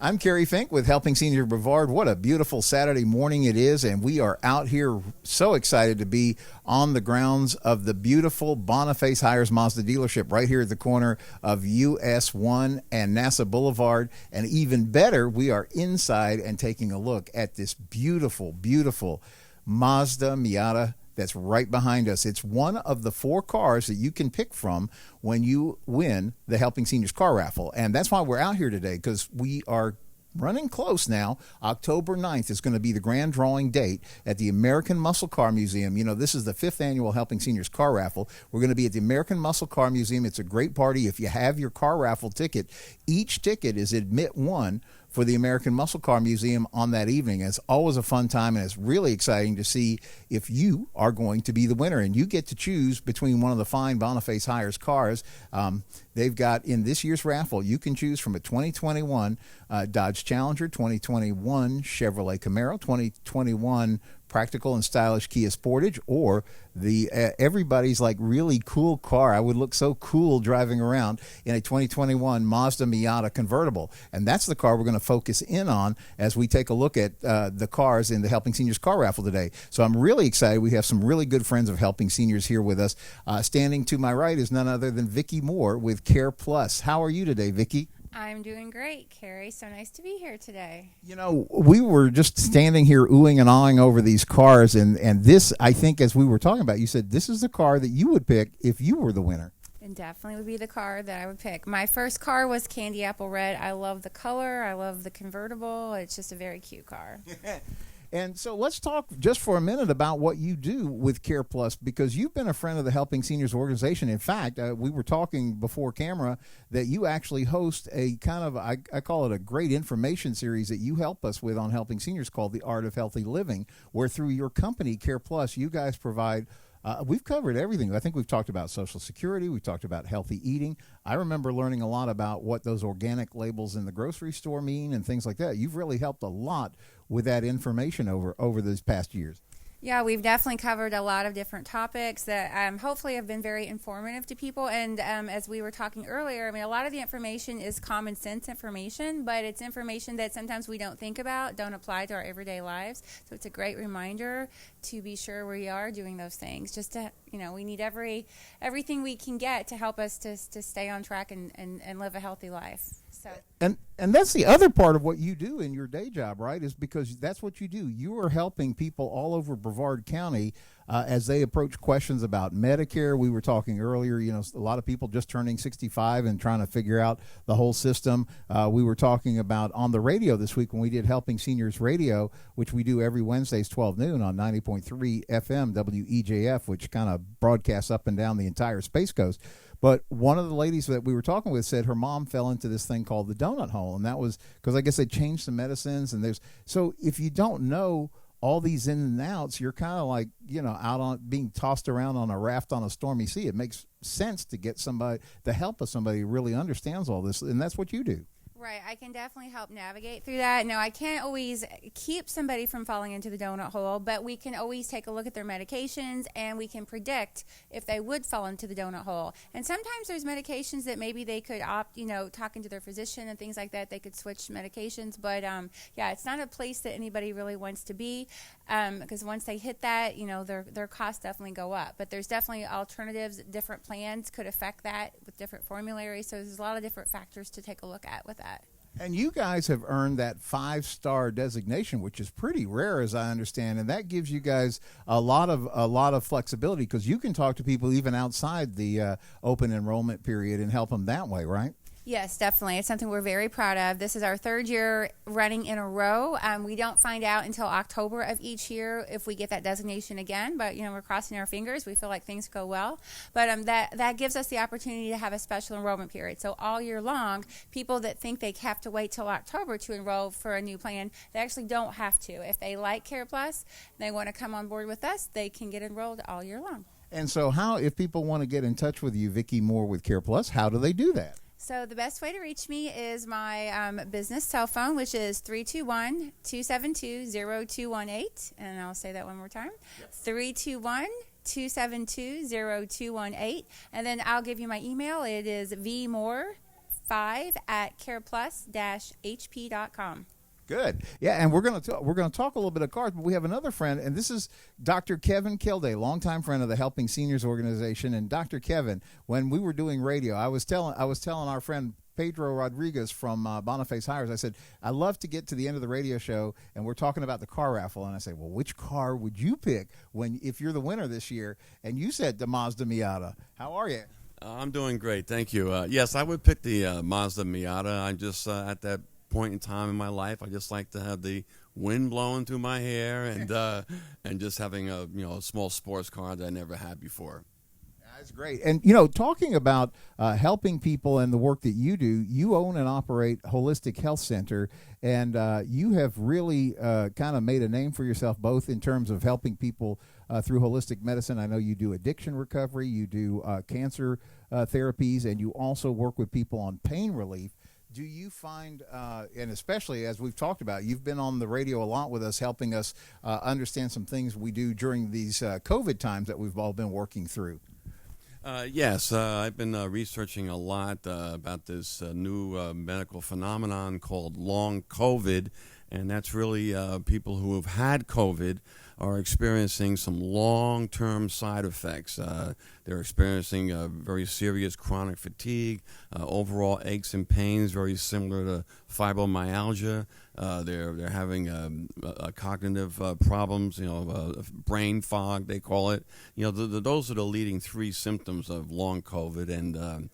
I'm Kerry Fink with Helping Seniors Brevard. What a beautiful Saturday morning it is, and we are out here so excited to be on the grounds of the beautiful Boniface Hiers Mazda dealership right here at the corner of US 1 and NASA Boulevard. And even better, we are inside and taking a look at this beautiful, beautiful Mazda Miata that's right behind us. It's one of the 4 cars that you can pick from when you win the Helping Seniors Car Raffle. And that's why we're out here today, because we are running close now. October 9th is going to be the grand drawing date at the American Muscle Car Museum. You know, this is the 5th annual Helping Seniors Car Raffle. We're going to be at the American Muscle Car Museum. It's a great party. If you have your car raffle ticket, each ticket is admit one for the American Muscle Car Museum on that evening. It's always a fun time, and it's really exciting to see if you are going to be the winner. And you get to choose between one of the fine Boniface Hiers cars. They've got, in this year's raffle, you can choose from a 2021 Dodge Challenger, 2021 Chevrolet Camaro, 2021 practical and stylish Kia Sportage, or the everybody's like really cool car. I would look so cool driving around in a 2021 Mazda Miata Convertible. And that's the car we're going to focus in on as we take a look at the cars in the Helping Seniors Car Raffle today. So I'm really excited. We have some really good friends of Helping Seniors here with us. Standing to my right is none other than Vicki Moore with Careplus. How are you today, Vicki? I'm doing great, Kerry. So nice to be here today. You know, we were just standing here oohing and awing over these cars, and this, I think, as we were talking about, you said this is the car that you would pick if you were the winner. And definitely would be the car that I would pick. My first car was Candy Apple Red. I love the color. I love the convertible. It's just a very cute car. And so let's talk just for a minute about what you do with Careplus, because you've been a friend of the Helping Seniors organization. In fact, we were talking before camera that you actually host a kind of, I call it a great information series that you help us with on Helping Seniors called The Art of Healthy Living, where through your company, Careplus, you guys provide we've covered everything. I think we've talked about Social Security. We've talked about healthy eating. I remember learning a lot about what those organic labels in the grocery store mean and things like that. You've really helped a lot with that information over these past years. Yeah, we've definitely covered a lot of different topics that hopefully have been very informative to people. And as we were talking earlier, I mean, a lot of the information is common sense information, but it's information that sometimes we don't think about, don't apply to our everyday lives. So it's a great reminder to be sure we are doing those things. Just to, you know, we need everything we can get to help us to stay on track and live a healthy life. So. And that's the other part of what you do in your day job, right? Is because that's what you do. You are helping people all over Brevard County as they approach questions about Medicare. We were talking earlier, you know, a lot of people just turning 65 and trying to figure out the whole system. We were talking about on the radio this week when we did Helping Seniors Radio, which we do every Wednesdays 12 noon on 90.3 FM WEJF, which kind of broadcasts up and down the entire Space Coast. But one of the ladies that we were talking with said her mom fell into this thing called the donut hole, and that was because I guess they changed some medicines. And so if you don't know all these in and outs, you're kind of like, you know, out on being tossed around on a raft on a stormy sea. It makes sense to get the help of somebody who really understands all this, and that's what you do. Right, I can definitely help navigate through that. No, I can't always keep somebody from falling into the donut hole, but we can always take a look at their medications, and we can predict if they would fall into the donut hole. And sometimes there's medications that maybe they could opt, you know, talking to their physician and things like that, they could switch medications. But, yeah, it's not a place that anybody really wants to be because once they hit that, you know, their costs definitely go up. But there's definitely alternatives. Different plans could affect that with different formularies. So there's a lot of different factors to take a look at with that. And you guys have earned that 5-star designation, which is pretty rare, as I understand, and that gives you guys a lot of flexibility because you can talk to people even outside the open enrollment period and help them that way, right? Yes, definitely. It's something we're very proud of. This is our 3rd year running in a row. We don't find out until October of each year if we get that designation again, but, you know, we're crossing our fingers. We feel like things go well. But that gives us the opportunity to have a special enrollment period. So all year long, people that think they have to wait till October to enroll for a new plan, they actually don't have to. If they like Careplus and they want to come on board with us, they can get enrolled all year long. And so if people want to get in touch with you, Vicki Moore with Careplus, how do they do that? So the best way to reach me is my business cell phone, which is 321-272-0218. And I'll say that one more time. Yep. 321-272-0218. And then I'll give you my email. It is vmoore 5 at careplus-hp.com. Good. Yeah, and we're going to talk a little bit of cars, but we have another friend, and this is Dr. Kevin Kilday, longtime friend of the Helping Seniors organization. And Dr. Kevin, when we were doing radio, I was telling our friend Pedro Rodriguez from Boniface Hiers, I said, I love to get to the end of the radio show, and we're talking about the car raffle, and I said, well, which car would you pick if you're the winner this year? And you said the Mazda Miata. How are you? I'm doing great, thank you. Yes, I would pick the Mazda Miata. I'm just at that point in time in my life, I just like to have the wind blowing through my hair and just having a small sports car that I never had before. That's great. And talking about helping people and the work that you do, you own and operate Holistic Health Center, and you have really kind of made a name for yourself, both in terms of helping people through holistic medicine. I know you do addiction recovery, you do cancer therapies, and you also work with people on pain relief. Do you find, and especially as we've talked about, you've been on the radio a lot with us, helping us understand some things we do during these COVID times that we've all been working through? Yes, I've been researching a lot about this new medical phenomenon called long COVID, and that's really people who have had COVID are experiencing some long-term side effects. They're experiencing very serious chronic fatigue, overall aches and pains, very similar to fibromyalgia. They're having cognitive problems, brain fog, they call it. Those are the leading three symptoms of long COVID, and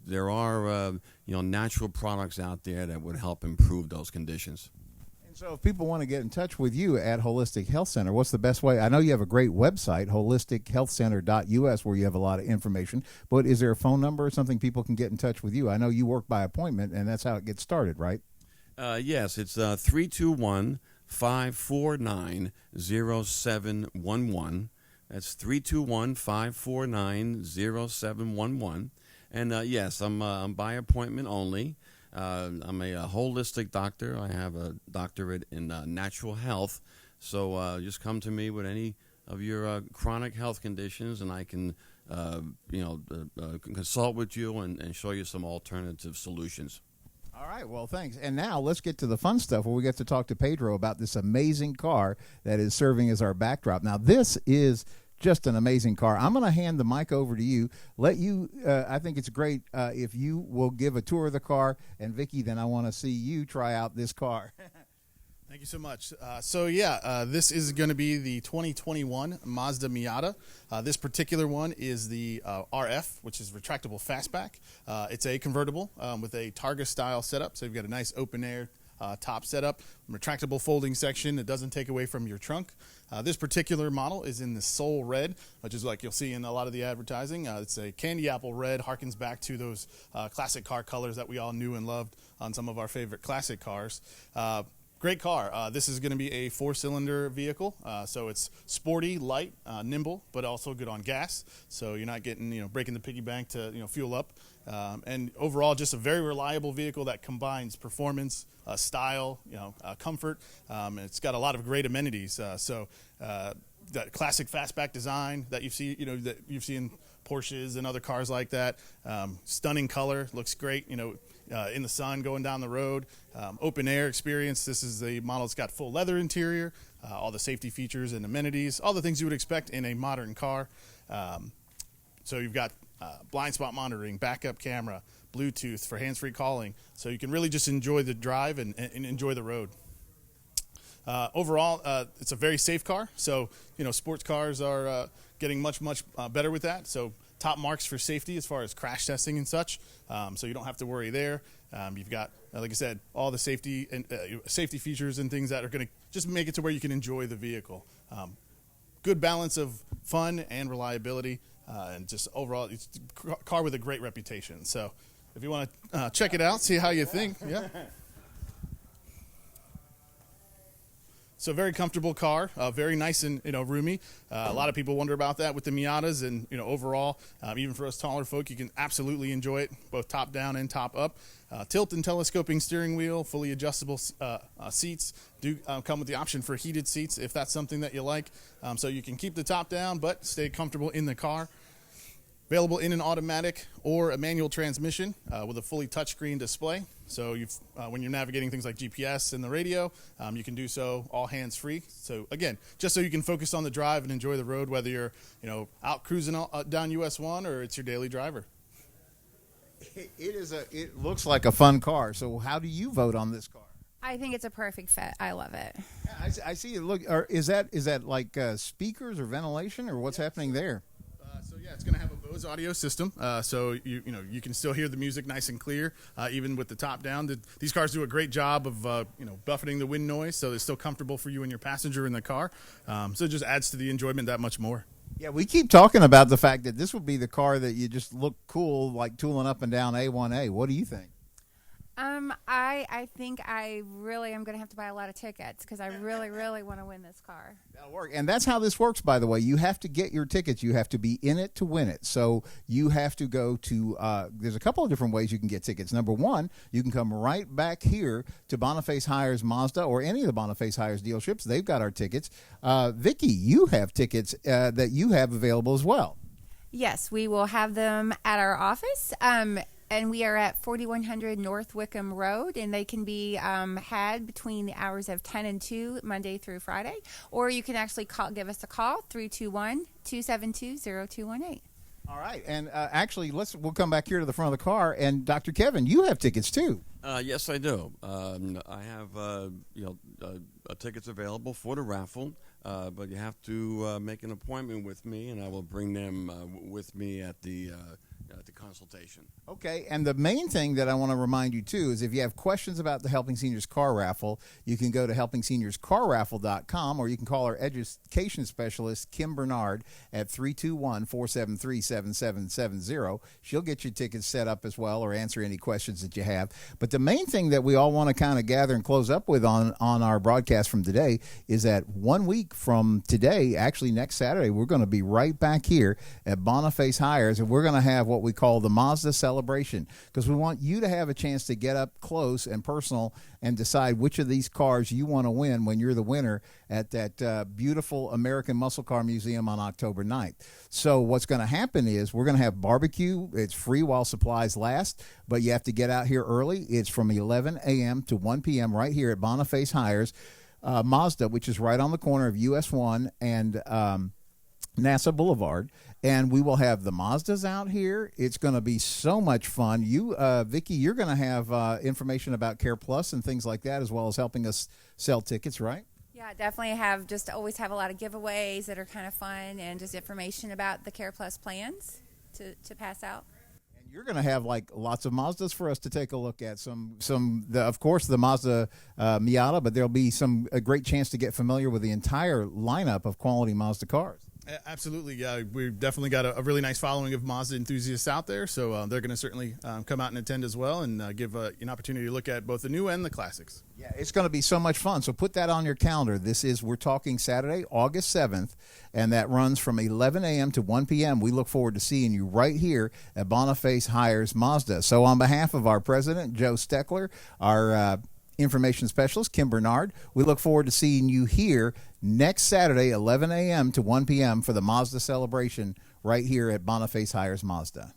there are natural products out there that would help improve those conditions. So if people want to get in touch with you at Holistic Health Center, what's the best way? I know you have a great website, holistichealthcenter.us, where you have a lot of information, but is there a phone number or something people can get in touch with you? I know you work by appointment, and that's how it gets started, right? Yes, it's 321-549-0711. That's 321-549-0711. And yes, I'm by appointment only. I'm a holistic doctor. I have a doctorate in natural health. So just come to me with any of your chronic health conditions, and I can consult with you and show you some alternative solutions. All right, well, thanks. And now let's get to the fun stuff where we get to talk to Pedro about this amazing car that is serving as our backdrop. Now, this is just an amazing car. I'm going to hand the mic over to you. I think it's great if you will give a tour of the car. And Vicki, then I want to see you try out this car. Thank you so much. This is going to be the 2021 Mazda Miata. This particular one is the RF, which is retractable fastback. It's a convertible with a Targa-style setup. So you've got a nice open-air top setup, retractable folding section that doesn't take away from your trunk. This particular model is in the Soul Red, which is like you'll see in a lot of the advertising. It's a candy apple red, harkens back to those classic car colors that we all knew and loved on some of our favorite classic cars. Great car. This is going to be a 4-cylinder vehicle, so it's sporty, light, nimble, but also good on gas. So you're not getting, breaking the piggy bank to, fuel up. And overall, just a very reliable vehicle that combines performance, style, comfort. And it's got a lot of great amenities. That classic fastback design that you see, that you've seen Porsches and other cars like that. Stunning color, looks great, in the sun going down the road. Open air experience. This is the model that's got full leather interior, all the safety features and amenities, all the things you would expect in a modern car. So you've got blind spot monitoring, backup camera, Bluetooth for hands-free calling. So you can really just enjoy the drive and enjoy the road. Overall, it's a very safe car. So, sports cars are getting much better with that. So top marks for safety as far as crash testing and such. So you don't have to worry there. You've got, like I said, all the safety and safety features and things that are going to just make it to where you can enjoy the vehicle. Good balance of fun and reliability, and just overall, it's a car with a great reputation. So if you want to check it out, see how you think. Yeah. So very comfortable car, very nice and roomy. A lot of people wonder about that with the Miatas, and overall, even for us taller folk, you can absolutely enjoy it both top down and top up. Tilt and telescoping steering wheel, fully adjustable seats do come with the option for heated seats if that's something that you like. So you can keep the top down but stay comfortable in the car. Available in an automatic or a manual transmission with a fully touchscreen display. So when you're navigating things like GPS and the radio, you can do so all hands-free. So again, just so you can focus on the drive and enjoy the road, whether you're out cruising down US 1 or it's your daily driver. It looks like a fun car. So how do you vote on this car? I think it's a perfect fit. I love it. Yeah, I see it. Look, is that like speakers or ventilation or what's happening there? Yeah, it's going to have a Bose audio system, so you can still hear the music nice and clear, even with the top down. These cars do a great job of buffeting the wind noise, so they're still comfortable for you and your passenger in the car. So it just adds to the enjoyment that much more. Yeah, we keep talking about the fact that this would be the car that you just look cool, like tooling up and down A1A. What do you think? I think I really am going to have to buy a lot of tickets because I really, really want to win this car. That'll work. And that's how this works, by the way. You have to get your tickets. You have to be in it to win it. So you have to go to, there's a couple of different ways you can get tickets. Number one, you can come right back here to Boniface Hiers Mazda or any of the Boniface Hiers dealerships. They've got our tickets. Vicki, you have tickets that you have available as well. Yes, we will have them at our office. And we are at 4100 North Wickham Road, and they can be had between the hours of 10 and 2, Monday through Friday. Or you can actually give us a call, 321-272-0218. All right. And actually, we'll come back here to the front of the car. And Dr. Kevin, you have tickets too. Yes, I do. I have tickets available for the raffle, but you have to make an appointment with me, and I will bring them with me at the consultation. Okay, and the main thing that I want to remind you too is if you have questions about the Helping Seniors Car Raffle, you can go to helpingseniorscarraffle.com, or you can call our education specialist, Kim Bernard, at 321-473-7770. She'll get your tickets set up as well or answer any questions that you have. But the main thing that we all want to kind of gather and close up with on our broadcast from today is that 1 week from today, actually next Saturday, we're going to be right back here at Boniface Hiers, and we're going to have what we call the Mazda celebration, because we want you to have a chance to get up close and personal and decide which of these cars you want to win when you're the winner at that beautiful American Muscle Car Museum on October 9th. So what's going to happen is we're going to have barbecue. It's free while supplies last, but you have to get out here early. It's from 11 a.m. to 1 p.m. right here at Boniface Hiers Mazda, which is right on the corner of US 1 and NASA Boulevard. And we will have the Mazdas out here. It's going to be so much fun. You, Vicki, you're going to have information about Careplus and things like that, as well as helping us sell tickets, right? Yeah, definitely always have a lot of giveaways that are kind of fun, and just information about the Careplus plans to pass out. And you're going to have like lots of Mazdas for us to take a look at. Of course, the Mazda Miata, but there'll be a great chance to get familiar with the entire lineup of quality Mazda cars. Absolutely, yeah. We've definitely got a really nice following of Mazda enthusiasts out there, so they're going to certainly come out and attend as well, and give an opportunity to look at both the new and the classics. Yeah, it's going to be so much fun. So put that on your calendar. We're talking Saturday, August 7th, and that runs from 11 a.m. to 1 p.m. We look forward to seeing you right here at Boniface Hiers Mazda. So on behalf of our president, Joe Steckler, our information specialist, Kim Bernard, we look forward to seeing you here next Saturday, 11 a.m. to 1 p.m. for the Mazda celebration right here at Boniface Hiers Mazda.